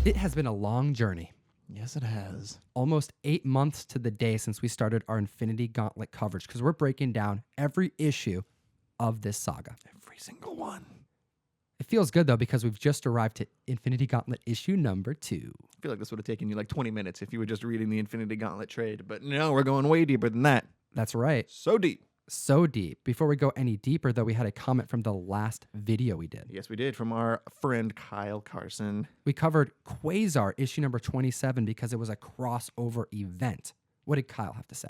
It has been a long journey. Yes, it has. Almost 8 months to the day since we started our Infinity Gauntlet coverage because we're breaking down every issue of this saga. Every single one. It feels good though because we've just arrived to Infinity Gauntlet issue number 2. I feel like this would have taken you like 20 minutes if you were just reading the Infinity Gauntlet trade, but no, we're going way deeper than that. That's right. So deep. So deep. Before we go any deeper though, we had a comment from the last video we did. Yes, we did, from our friend Kyle Carson. We covered Quasar issue number 27 because it was a crossover event. What did Kyle have to say?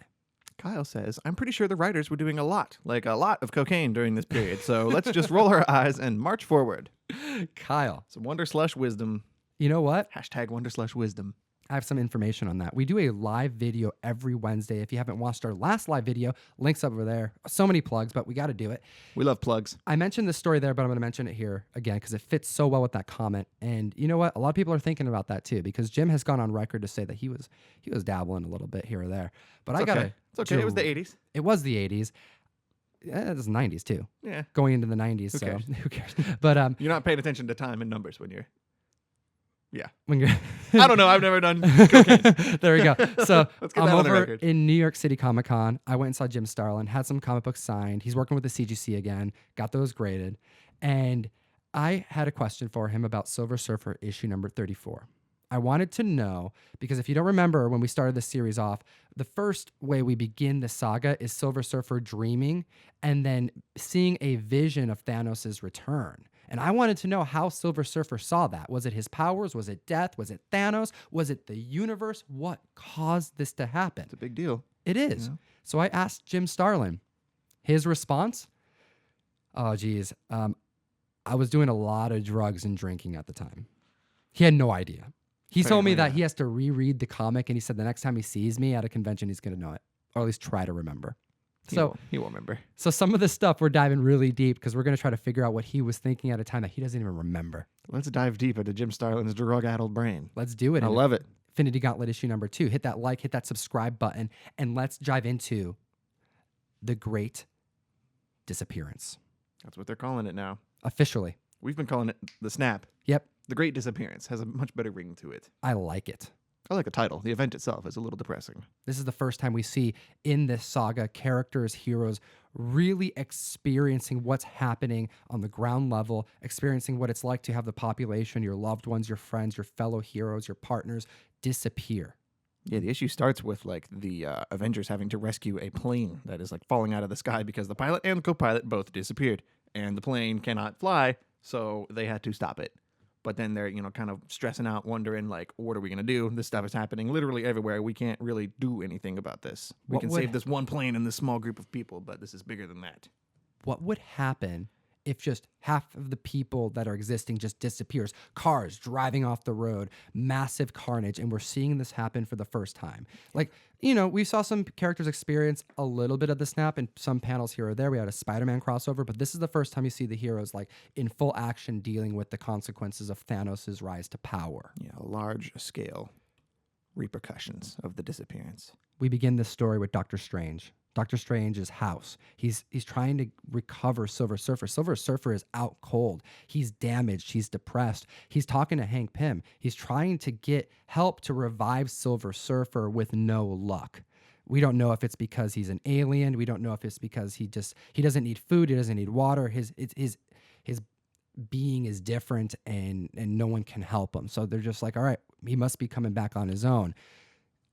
Kyle says, I'm pretty sure the writers were doing a lot of cocaine during this period, so let's just roll our eyes and march forward. Kyle. Some wonder/wisdom. You know what? Hashtag wonder/wisdom. I have some information on that. We do a live video every Wednesday. If you haven't watched our last live video, links over there. So many plugs, but we got to do it. We love plugs. I mentioned this story there, but I'm going to mention it here again because it fits so well with that comment. And you know what? A lot of people are thinking about that too because Jim has gone on record to say that he was dabbling a little bit here or there. But It's I got to. okay. It's okay. It was the 80s. It was the 80s. It was the 90s too. Yeah. Going into the 90s. Who cares? Who cares? But You're not paying attention to time and numbers when you're... Yeah. when you're I don't know. I've never done cocaine. There we go. So Let's get I'm that on the over record. in New York City Comic Con. I went and saw Jim Starlin, had some comic books signed. He's working with the CGC again, got those graded. And I had a question for him about Silver Surfer issue number 34. I wanted to know, because if you don't remember when we started this series off, the first way we begin the saga is Silver Surfer dreaming and then seeing a vision of Thanos' return. And I wanted to know how Silver Surfer saw that. Was it his powers? Was it death? Was it Thanos? Was it the universe? What caused this to happen? It's a big deal. It is. Yeah. So I asked Jim Starlin. His response? Oh, geez. I was doing a lot of drugs and drinking at the time. He had no idea. He told me that he has to reread the comic, and he said the next time he sees me at a convention, he's going to know it, or at least try to remember. So He won't remember. So some of this stuff we're diving really deep because we're going to try to figure out what he was thinking at a time that he doesn't even remember. Let's dive deep into Jim Starlin's drug-addled brain. Let's do it. I love it. Infinity Gauntlet issue number 2. Hit that like, hit that subscribe button, and let's dive into the Great Disappearance. That's what they're calling it now. Officially. We've been calling it the Snap. Yep. The Great Disappearance has a much better ring to it. I like it. I like the title. The event itself is a little depressing. This is the first time we see in this saga characters, heroes really experiencing what's happening on the ground level, experiencing what it's like to have the population, your loved ones, your friends, your fellow heroes, your partners disappear. Yeah, the issue starts with like the Avengers having to rescue a plane that is like falling out of the sky because the pilot and the co-pilot both disappeared and the plane cannot fly, so they had to stop it. But then they're, kind of stressing out, wondering, like, what are we going to do? This stuff is happening literally everywhere. We can't really do anything about this. We can save this one plane and this small group of people, but this is bigger than that. What would happen if just half of the people that are existing just disappears? Cars driving off the road, massive carnage, and we're seeing this happen for the first time. Like, we saw some characters experience a little bit of the snap in some panels here or there. We had a Spider-Man crossover, but this is the first time you see the heroes like in full action dealing with the consequences of Thanos' rise to power. Yeah, large scale repercussions of the disappearance. We begin this story with Doctor Strange. Dr. Strange's house. He's trying to recover Silver Surfer. Silver Surfer is out cold. He's damaged. He's depressed. He's talking to Hank Pym. He's trying to get help to revive Silver Surfer with no luck. We don't know if it's because he's an alien. We don't know if it's because he doesn't need food. He doesn't need water. His being is different and no one can help him. So they're just like, all right, he must be coming back on his own.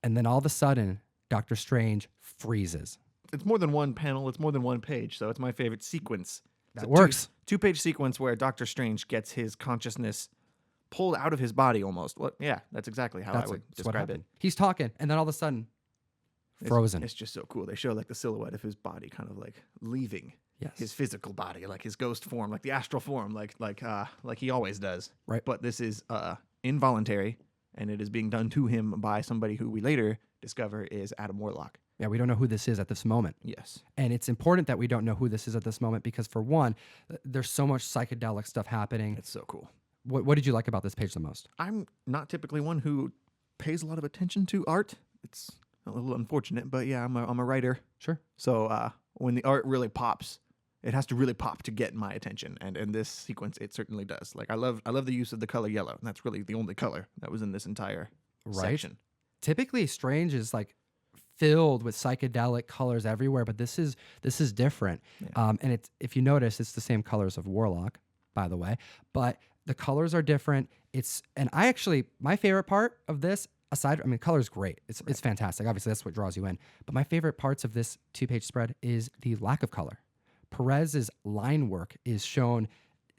And then all of a sudden, Doctor Strange freezes. It's more than one panel. It's more than one page. So it's my favorite sequence. That works. Two-page sequence where Doctor Strange gets his consciousness pulled out of his body almost. Yeah, that's exactly how I would describe it. He's talking, and then all of a sudden, frozen. It's just so cool. They show like the silhouette of his body kind of like leaving his physical body, like his ghost form, like the astral form, like he always does. Right. But this is involuntary, and it is being done to him by somebody who we later discover is Adam Warlock. Yeah, we don't know who this is at this moment. Yes. And it's important that we don't know who this is at this moment because, for one, there's so much psychedelic stuff happening. It's so cool. What did you like about this page the most? I'm not typically one who pays a lot of attention to art. It's a little unfortunate, but yeah, I'm a writer. Sure. So when the art really pops, it has to really pop to get my attention. And in this sequence, it certainly does. Like I love the use of the color yellow. And that's really the only color that was in this entire section. Typically, Strange is like filled with psychedelic colors everywhere, but this is different. Yeah. And it's, if you notice, it's the same colors of Warlock, by the way, but the colors are different. And I actually, my favorite part of this, aside, I mean, color's great. It's fantastic. Obviously, that's what draws you in. But my favorite parts of this 2-page spread is the lack of color. Perez's line work is shown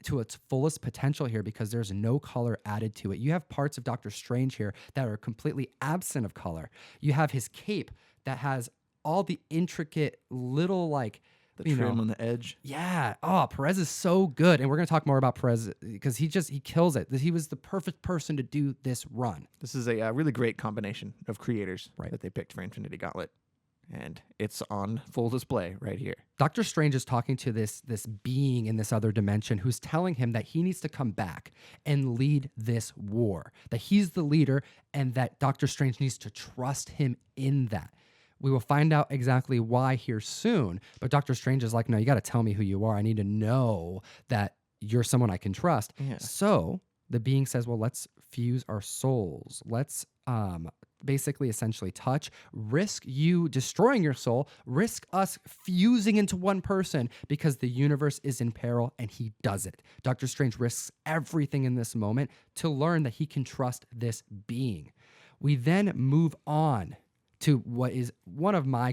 to its fullest potential here because there's no color added to it. You have parts of Doctor Strange here that are completely absent of color. You have his cape that has all the intricate little like The trim on the edge. Yeah. Oh, Perez is so good. And we're going to talk more about Perez because he kills it. He was the perfect person to do this run. This is a really great combination of creators Right. that they picked for Infinity Gauntlet. And it's on full display right here. Doctor Strange is talking to this being in this other dimension who's telling him that he needs to come back and lead this war, that he's the leader and that Doctor Strange needs to trust him in that. We will find out exactly why here soon, but Doctor Strange is like, no, you got to tell me who you are. I need to know that you're someone I can trust. Yeah. So the being says, well, let's fuse our souls. Let's basically essentially touch, risk you destroying your soul, risk us fusing into one person because the universe is in peril, and he does it. Doctor Strange risks everything in this moment to learn that he can trust this being. We then move on to what is one of my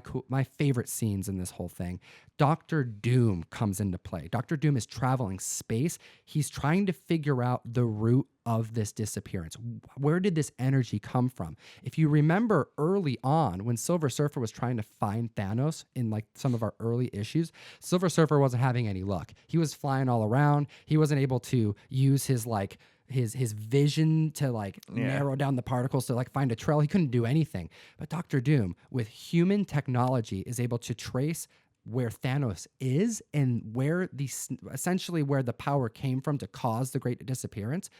favorite scenes in this whole thing. Dr. Doom comes into play. Dr. Doom is traveling space. He's trying to figure out the root of this disappearance. Where did this energy come from? If you remember early on when Silver Surfer was trying to find Thanos in like some of our early issues, Silver Surfer wasn't having any luck. He was flying all around. He wasn't able to use his like his vision to like narrow down the particles to like find a trail. He couldn't do anything. But Dr. Doom, with human technology, is able to trace where Thanos is and where essentially where the power came from to cause the great disappearance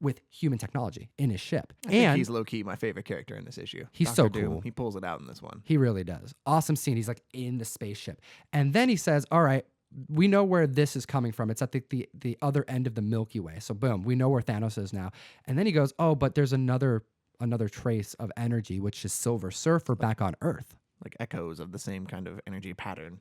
with human technology in his ship. I think he's low-key my favorite character in this issue. He's Dr. so Doom, cool. he pulls it out in this one. He really does. Awesome scene. He's like in the spaceship. And then he says, all right, we know where this is coming from. It's at the other end of the Milky Way. So boom, we know where Thanos is now. And then he goes, oh, but there's another trace of energy, which is Silver Surfer back on Earth. Like echoes of the same kind of energy pattern.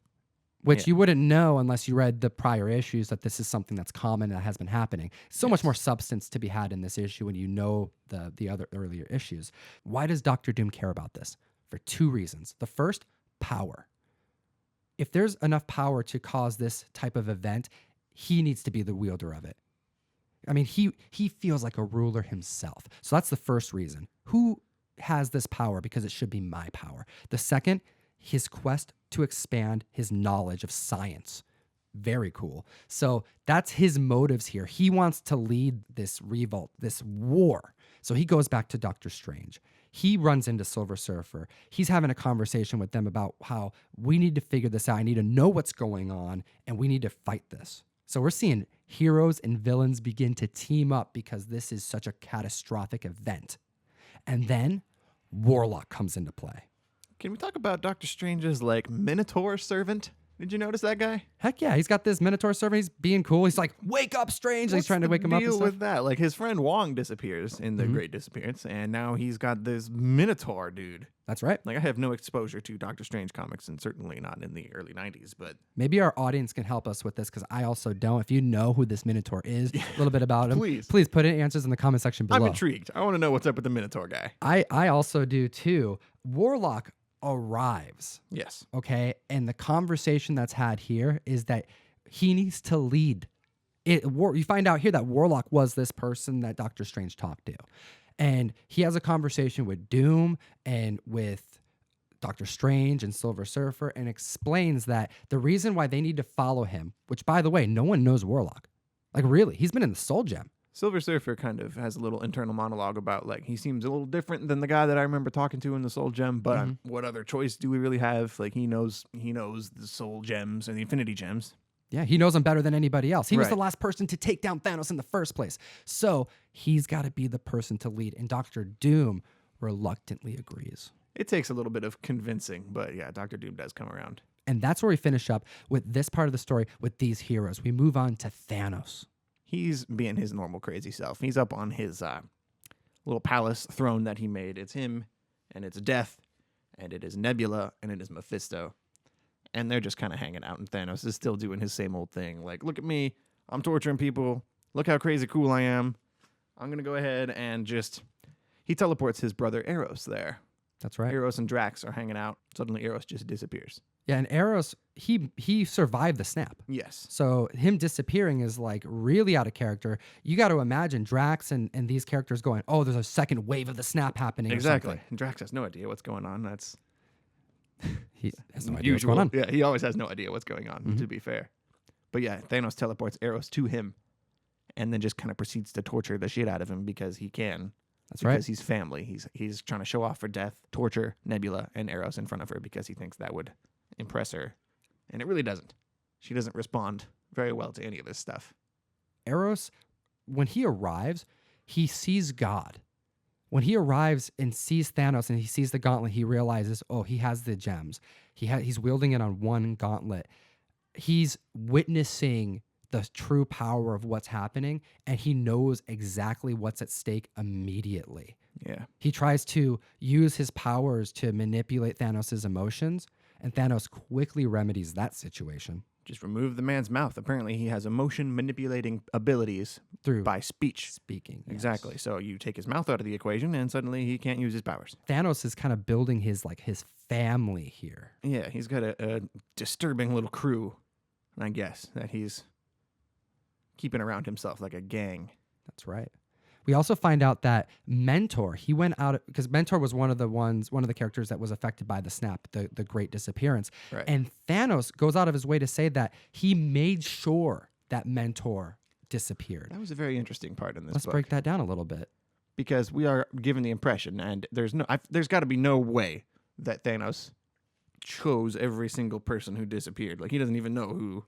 Which you wouldn't know unless you read the prior issues that this is something that's common that has been happening. So much more substance to be had in this issue when you know the other earlier issues. Why does Dr. Doom care about this? For 2 reasons. The first, power. If there's enough power to cause this type of event, he needs to be the wielder of it. I mean, he feels like a ruler himself. So that's the first reason. Who has this power? Because it should be my power. The second, his quest to expand his knowledge of science. Very cool. So that's his motives here. He wants to lead this revolt, this war. So he goes back to Doctor Strange. He runs into Silver Surfer. He's having a conversation with them about how we need to figure this out. I need to know what's going on, and we need to fight this. So we're seeing heroes and villains begin to team up because this is such a catastrophic event. And then Warlock comes into play. Can we talk about Doctor Strange's like Minotaur servant? Did you notice that guy? Heck yeah, he's got this Minotaur servant. He's being cool. He's like, wake up, Strange. He's trying to wake him up and Deal stuff. with that. Like his friend Wong disappears in the Great Disappearance, and now he's got this Minotaur dude. That's right. Like I have no exposure to Doctor Strange comics, and certainly not in the early '90s. But Maybe our audience can help us with this because I also don't. If you know who this Minotaur is, a little bit about him, please put in answers in the comment section below. I'm intrigued. I want to know what's up with the Minotaur guy. I also do too. Warlock arrives. Yes. Okay. And the conversation that's had here is that he needs to lead. You find out here that Warlock was this person that Doctor Strange talked to. And he has a conversation with Doom and with Doctor Strange and Silver Surfer and explains that the reason why they need to follow him, which by the way, no one knows Warlock. Like really, he's been in the Soul Gem. Silver Surfer kind of has a little internal monologue about like he seems a little different than the guy that I remember talking to in the Soul Gem, but what other choice do we really have? Like he knows the Soul Gems and the Infinity Gems. Yeah, he knows them better than anybody else. He was Right. the last person to take down Thanos in the first place. So he's got to be the person to lead. And Doctor Doom reluctantly agrees. It takes a little bit of convincing, but yeah, Doctor Doom does come around. And that's where we finish up with this part of the story with these heroes. We move on to Thanos. He's being his normal crazy self. He's up on his little palace throne that he made. It's him, and it's Death, and it is Nebula, and it is Mephisto. And they're just kind of hanging out, and Thanos is still doing his same old thing. Like, look at me. I'm torturing people. Look how crazy cool I am. I'm going to go ahead and just... He teleports his brother Eros there. That's right. Eros and Drax are hanging out. Suddenly, Eros just disappears. Yeah, and Eros, he survived the snap. Yes. So him disappearing is like really out of character. You got to imagine Drax and these characters going, oh, there's a second wave of the snap happening. Exactly. And Drax has no idea what's going on. That's he has no idea what's going on. Yeah, he always has no idea what's going on, to be fair. But yeah, Thanos teleports Eros to him and then just kind of proceeds to torture the shit out of him because he can. That's right. Because he's family. He's trying to show off for Death, torture Nebula and Eros in front of her because he thinks that would impress her. And it really doesn't. She doesn't respond very well to any of this stuff. Eros, when he arrives, he sees God. When he arrives and sees Thanos and he sees the gauntlet, he realizes, oh, he has the gems. He's wielding it on one gauntlet. He's witnessing the true power of what's happening, and he knows exactly what's at stake immediately. Yeah. He tries to use his powers to manipulate Thanos' emotions, and Thanos quickly remedies that situation. Just remove the man's mouth. Apparently, he has emotion manipulating abilities by speech. Speaking. Exactly. Yes. So you take his mouth out of the equation, and suddenly he can't use his powers. Thanos is kind of building his family here. Yeah, he's got a disturbing little crew, I guess, that he's keeping around himself like a gang. That's right. We also find out that Mentor, he went out because Mentor was one of the characters that was affected by the snap, the Great Disappearance. Right. And Thanos goes out of his way to say that he made sure that Mentor disappeared. That was a very interesting part in this Let's book. break that down a little bit. Because we are given the impression, and there's got to be no way that Thanos chose every single person who disappeared. Like, he doesn't even know who...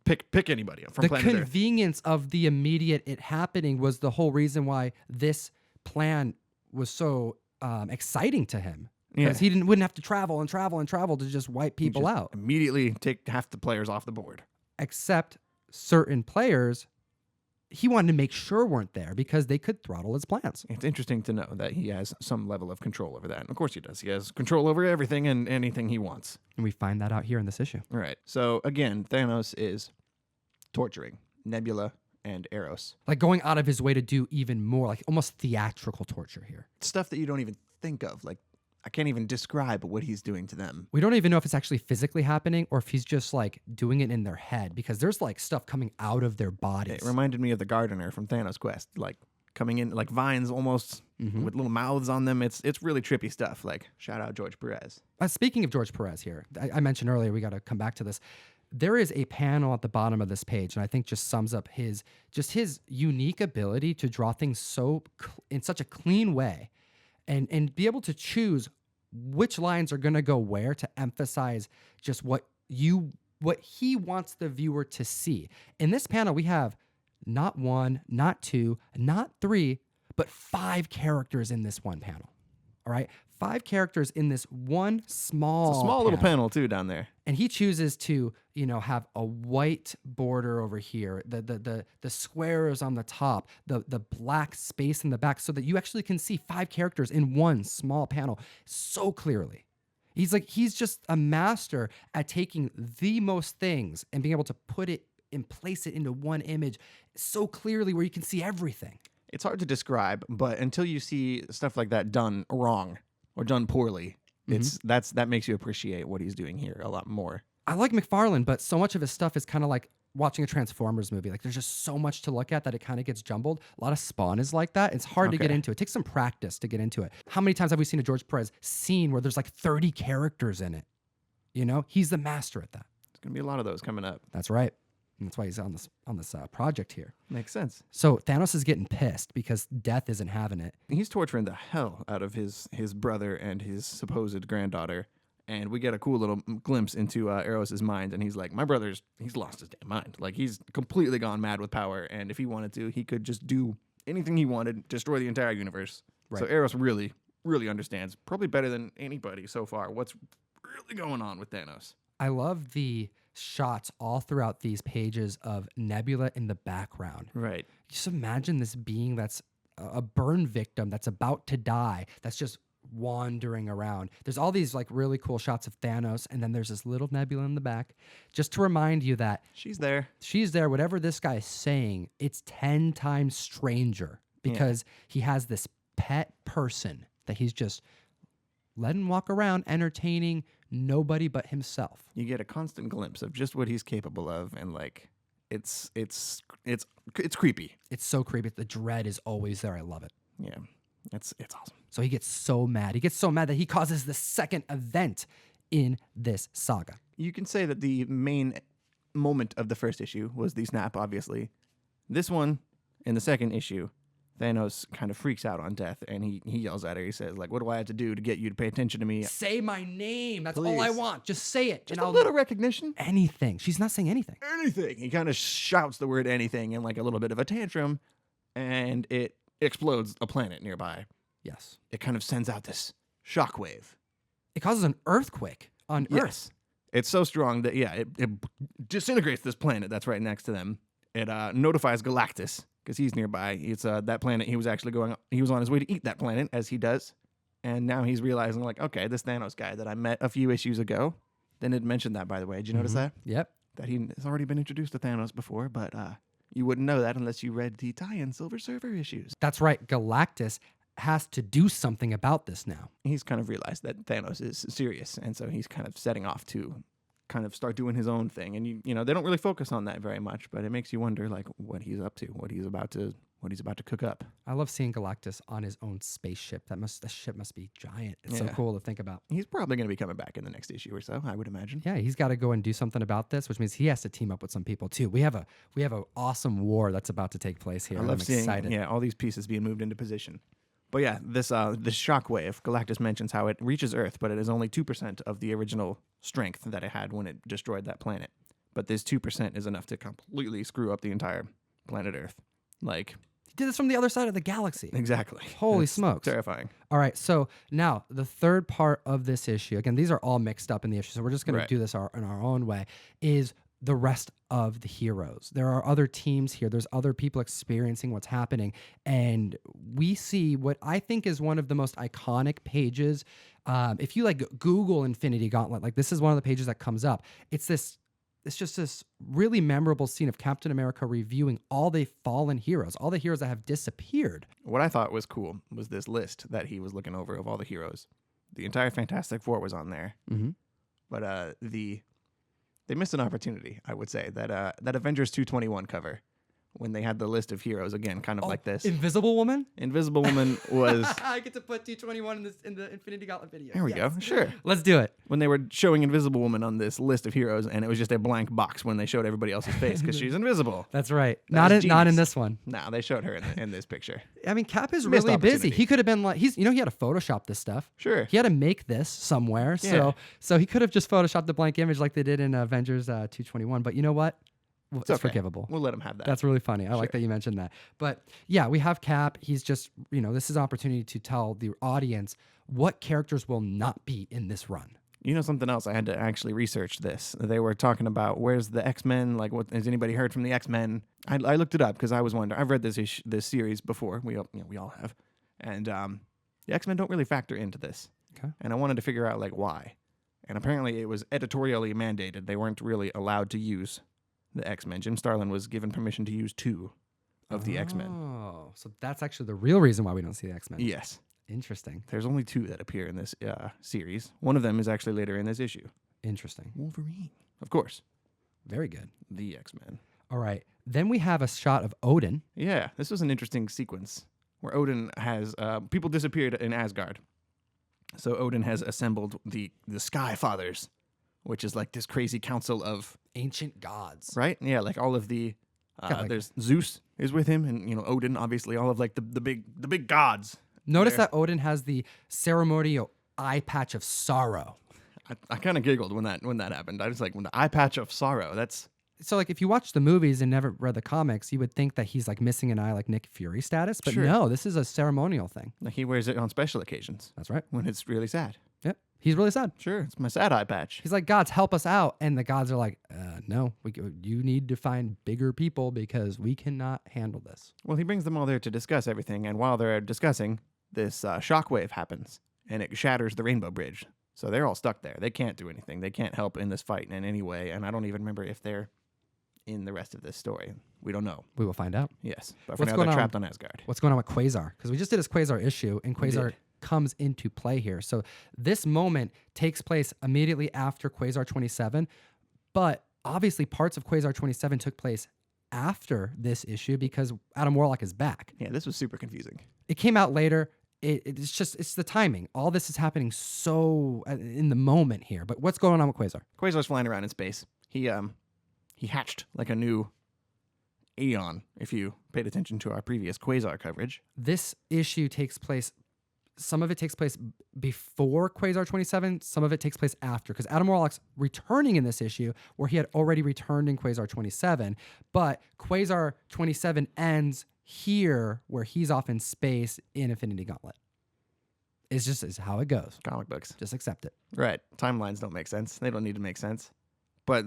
Pick anybody from the planet Earth. convenience of the immediate it happening was the whole reason why this plan was so exciting to him. Because he wouldn't have to travel to just wipe people out. Immediately take half the players off the board. Except certain players, he wanted to make sure weren't there because they could throttle his plans. It's interesting to know that he has some level of control over that. And of course he does. He has control over everything and anything he wants. And we find that out here in this issue. All right. So again, Thanos is torturing Nebula and Eros. Like going out of his way to do even more, like almost theatrical torture here. Stuff that you don't even think of. Like, I can't even describe what he's doing to them. We don't even know if it's actually physically happening or if he's just like doing it in their head because there's like stuff coming out of their bodies. It reminded me of the gardener from Thanos Quest, like coming in like vines almost with little mouths on them. It's really trippy stuff. Like, shout out George Perez. Speaking of George Perez here, I mentioned earlier, we got to come back to this. There is a panel at the bottom of this page, and I think just sums up his unique ability to draw things in such a clean way and be able to choose which lines are going to go where to emphasize just what he wants the viewer to see. In this panel, we have not one, not two, not three, but 5 characters in this one panel. All right? 5 characters in this one small It's a small little panel too down there. And he chooses to, have a white border over here, the squares on the top, the black space in the back, so that you actually can see 5 characters in one small panel so clearly. He's just a master at taking the most things and being able to put it and place it into one image so clearly where you can see everything. It's hard to describe, but until you see stuff like that done wrong or done poorly, that makes you appreciate what he's doing here a lot more. I like McFarlane, but so much of his stuff is kind of like watching a Transformers movie. Like, there's just so much to look at that it kind of gets jumbled. A lot of Spawn is like that. It's hard to get into. It takes some practice to get into it. How many times have we seen a George Perez scene where there's like 30 characters in it? He's the master at that. There's going to be a lot of those coming up. That's right. And that's why he's on this project here. Makes sense. So Thanos is getting pissed because Death isn't having it. He's torturing the hell out of his brother and his supposed granddaughter. And we get a cool little glimpse into Eros' mind. And he's like, my brother's, he's lost his damn mind. Like, he's completely gone mad with power. And if he wanted to, he could just do anything he wanted, destroy the entire universe. Right. So Eros really, really understands, probably better than anybody so far, what's really going on with Thanos. I love the shots all throughout these pages of Nebula in the background. Right. Just imagine this being that's a burn victim that's about to die, that's just wandering around. There's all these like really cool shots of Thanos, and then there's this little Nebula in the back, just to remind you that She's there. she's there. Whatever this guy is saying, it's 10 times stranger because he has this pet person that he's just letting walk around, entertaining nobody but himself. You get a constant glimpse of just what he's capable of, and like it's creepy. It's so creepy. The dread is always there. I love it. Yeah. It's awesome. So he gets so mad. He gets so mad that he causes the second event in this saga. You can say that the main moment of the first issue was the snap, obviously. This one, in the second issue, Thanos kind of freaks out on Death, and he yells at her. He says, like, what do I have to do to get you to pay attention to me? Say my name. That's all I Please. want. Just say it. Just and a little recognition. anything. She's not saying anything. Anything. He kind of shouts the word anything in like a little bit of a tantrum, and it explodes a planet nearby. Yes. It kind of sends out this shockwave. It causes an earthquake on Earth. Yes. It's so strong that, it disintegrates this planet that's right next to them. It notifies Galactus, because he's nearby. It's that planet he was on his way to eat that planet, as he does. And now he's realizing, like, okay, this Thanos guy that I met a few issues ago. They didn't mention that, by the way. Did you notice that? Yep. That he has already been introduced to Thanos before, but you wouldn't know that unless you read the tie-in Silver Surfer issues. That's right. Galactus has to do something about this now. He's kind of realized that Thanos is serious, and so he's kind of setting off to kind of start doing his own thing. And you know, they don't really focus on that very much, but it makes you wonder, like, what he's up to, what he's about to cook up. I love seeing Galactus on his own spaceship. The ship must be giant. It's so Yeah. cool to think about. He's probably going to be coming back in the next issue or so, I would imagine. Yeah, he's got to go and do something about this, which means he has to team up with some people too. We have a awesome war that's about to take place here. I and love I'm seeing excited. all these pieces being moved into position. But yeah, this shockwave, Galactus mentions how it reaches Earth, but it is only 2% of the original strength that it had when it destroyed that planet. But this 2% is enough to completely screw up the entire planet Earth. Like, He did this from the other side of the galaxy. exactly. Holy It's smokes. terrifying. All right, so now the third part of this issue, again, these are all mixed up in the issue, so we're just going Right. to do this in our own way, is the rest of the heroes. There are other teams here. There's other people experiencing what's happening. And we see what I think is one of the most iconic pages. If you like Google Infinity Gauntlet, like this is one of the pages that comes up. It's just this really memorable scene of Captain America reviewing all the fallen heroes, all the heroes that have disappeared. What I thought was cool was this list that he was looking over of all the heroes. The entire Fantastic Four was on there. Mm-hmm. But they missed an opportunity, I would say. That Avengers 221 cover, when they had the list of heroes, again, kind of like this. Invisible Woman? Invisible Woman was... I get to put 221 in the Infinity Gauntlet video. There we go. Sure. Let's do it. When they were showing Invisible Woman on this list of heroes, and it was just a blank box when they showed everybody else's face because she's invisible. That's right. That was Not in genius. this one. No, they showed her in this picture. I mean, Cap is Missed really busy. opportunity. He could have been like, he had to Photoshop this stuff. Sure. He had to make this somewhere. Yeah. So he could have just Photoshopped the blank image like they did in Avengers 221. But you know what? It's okay. forgivable. We'll let him have that. That's really funny. I like Sure. that you mentioned that. But yeah, we have Cap. He's just, this is an opportunity to tell the audience what characters will not be in this run. You know something else? I had to actually research this. They were talking about where's the X-Men? Like, what has anybody heard from the X-Men? I looked it up because I was wondering. I've read this series before. We all have, and the X-Men don't really factor into this. Okay. And I wanted to figure out like why. And apparently, it was editorially mandated. They weren't really allowed to use the X-Men. Jim Starlin was given permission to use 2 of the X-Men. Oh, so that's actually the real reason why we don't see the X-Men. Yes. Interesting. There's only 2 that appear in this series. One of them is actually later in this issue. Interesting. Wolverine. Of course. Very good. The X-Men. All right. Then we have a shot of Odin. Yeah, this was an interesting sequence where Odin has... people disappeared in Asgard. So Odin has assembled the Sky Fathers, which is like this crazy council of... Ancient gods. Right? Yeah, like all of the... there's Zeus is with him, and Odin, obviously, all of like the big gods. Notice there. that Odin has the ceremonial eye patch of sorrow. I kind of giggled when that happened. I was like, when the eye patch of sorrow, that's... So like if you watch the movies and never read the comics, you would think that he's like missing an eye like Nick Fury status, but Sure. no, this is a ceremonial thing. Like he wears it on special occasions That's right. when it's really sad. Yep. He's really sad. Sure, it's my sad eye patch. He's like, gods, help us out. And the gods are like, no, you need to find bigger people because we cannot handle this. Well, he brings them all there to discuss everything, and while they're discussing, this shockwave happens, and it shatters the Rainbow Bridge. So they're all stuck there. They can't do anything. They can't help in this fight in any way, and I don't even remember if they're in the rest of this story. We don't know. We will find out. Yes, but for now they're trapped on Asgard. What's going on with Quasar? Because we just did his Quasar issue, and Quasar comes into play here. So this moment takes place immediately after Quasar 27, but obviously parts of Quasar 27 took place after this issue because Adam Warlock is back. Yeah, this was super confusing. It came out later. It's the timing. All this is happening so in the moment here. But what's going on with Quasar? Quasar's flying around in space. He hatched like a new Aeon, if you paid attention to our previous Quasar coverage. This issue takes place, some of it takes place before Quasar 27, some of it takes place after, because Adam Warlock's returning in this issue where he had already returned in Quasar 27, but Quasar 27 ends here where he's off in space in Infinity Gauntlet. It's how it goes. Comic books. Just accept it. Right. Timelines don't make sense. They don't need to make sense. But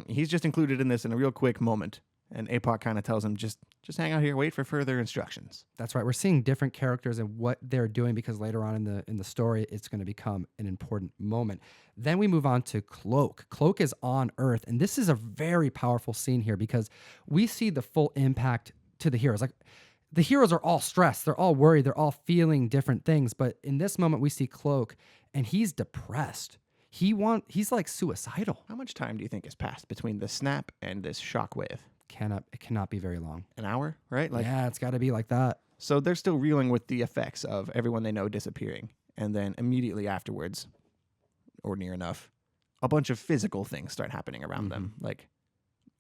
he's just included in this in a real quick moment. And APOC kind of tells him, just hang out here, wait for further instructions. That's right. We're seeing different characters and what they're doing because later on in the story, it's going to become an important moment. Then we move on to Cloak. Cloak is on Earth, and this is a very powerful scene here because we see the full impact to the heroes. Like the heroes are all stressed, they're all worried, they're all feeling different things. But in this moment, we see Cloak, and he's depressed. He's like suicidal. How much time do you think has passed between the snap and this shockwave? It cannot be very long. An hour, right? Yeah, it's got to be like that. So they're still reeling with the effects of everyone they know disappearing. And then immediately afterwards, or near enough, a bunch of physical things start happening around them. Like,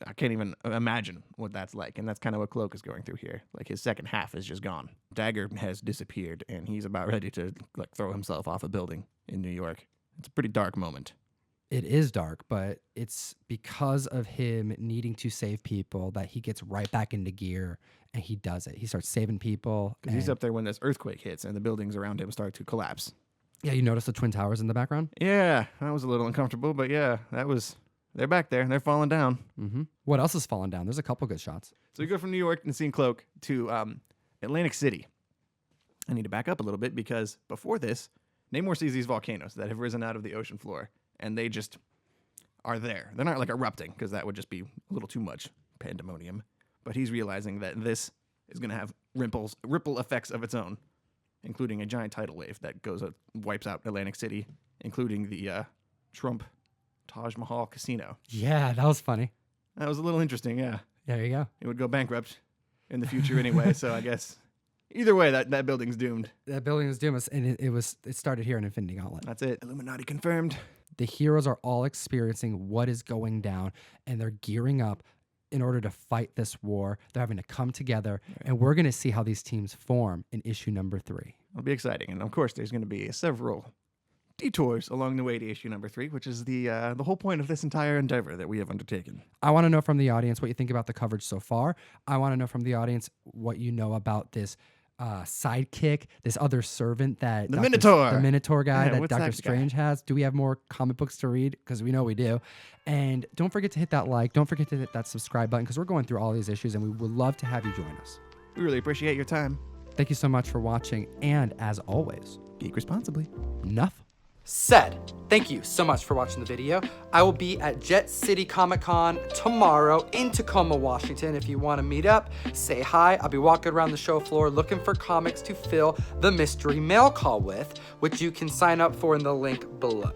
I can't even imagine what that's like. And that's kind of what Cloak is going through here. Like, his second half is just gone. Dagger has disappeared, and he's about ready to like throw himself off a building in New York. It's a pretty dark moment. It is dark, but it's because of him needing to save people that he gets right back into gear, and he does it. He starts saving people. Because he's up there when this earthquake hits and the buildings around him start to collapse. Yeah, you notice the Twin Towers in the background? Yeah, that was a little uncomfortable, but yeah, they're back there. They're falling down. Mm-hmm. What else is falling down? There's a couple good shots. So we go from New York and seeing Cloak to Atlantic City. I need to back up a little bit because before this, Namor sees these volcanoes that have risen out of the ocean floor, and they just are there. They're not like erupting because that would just be a little too much pandemonium. But he's realizing that this is going to have ripple effects of its own, including a giant tidal wave that wipes out Atlantic City, including the Trump Taj Mahal Casino. Yeah, that was funny. That was a little interesting, yeah. There you go. It would go bankrupt in the future anyway, so I guess either way, that building's doomed. That building is doomed, and it started here in Infinity Gauntlet. That's it. Illuminati confirmed. The heroes are all experiencing what is going down, and they're gearing up in order to fight this war. They're having to come together, and we're going to see how these teams form in issue number 3. It'll be exciting, and of course, there's going to be several detours along the way to issue number 3, which is the whole point of this entire endeavor that we have undertaken. I want to know from the audience what you think about the coverage so far. I want to know from the audience what you know about this sidekick, this other servant that the Minotaur guy that that Doctor Strange has. Do we have more comic books to read? Because we know we do. And don't forget to hit that like. Don't forget to hit that subscribe button because we're going through all these issues and we would love to have you join us. We really appreciate your time. Thank you so much for watching. And as always, geek responsibly. Enough said. Thank you so much for watching the video. I will be at Jet City Comic Con tomorrow in Tacoma, Washington. If you want to meet up, say hi. I'll be walking around the show floor looking for comics to fill the mystery mail call with, which you can sign up for in the link below.